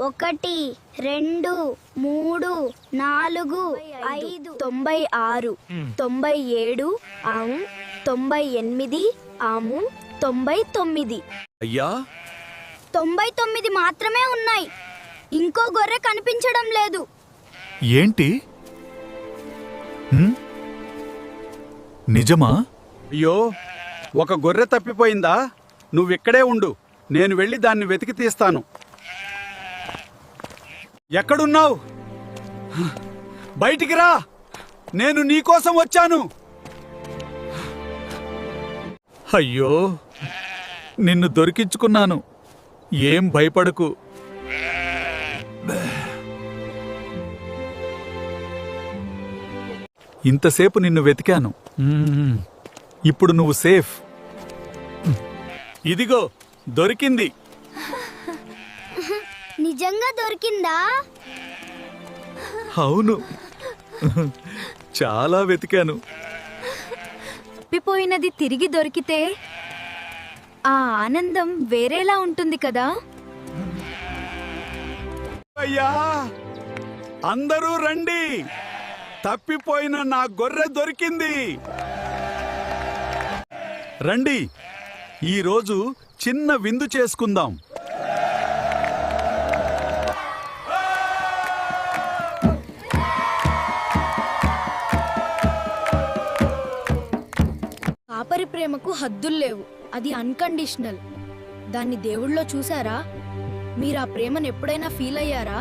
1 2 3 4 5 96 97 ఆము 98 ఆము 99. అయ్యా 99 మాత్రమే ఉన్నాయి. ఇంకో గొర్రె కనిపించడం లేదు. ఏంటి? నిజమా? అయ్యో, ఒక గొర్రె తప్పిపోయిందా? నువ్విక్కడే ఉండు, నేను వెళ్ళి దాన్ని వెతికి తీస్తాను. ఎక్కడున్నావు? బయటికి రా, నేను నీకోసం వచ్చాను. అయ్యో, నిన్ను దొరికించుకున్నాను. ఏం భయపడకు. ఇంతసేపు నిన్ను వెతికాను. ఇప్పుడు నువ్వు సేఫ్. ఇదిగో దొరికింది. నిజంగా దొరికిందా? అవును, చాలా వెతికాను. తప్పిపోయినది తిరిగి దొరికితే ఆ ఆనందం వేరేలా ఉంటుంది కదా. అయ్యా, అందరూ రండి, తప్పిపోయిన నా గొర్రె దొరికింది. రండి, ఈరోజు చిన్న విందు చేసుకుందాం. కాపరి ప్రేమకు హద్దుల్లేవు. అది అన్కండిషనల్. దాన్ని దేవుళ్ళో చూసారా? మీరు ఆ ప్రేమను ఎప్పుడైనా ఫీల్ అయ్యారా?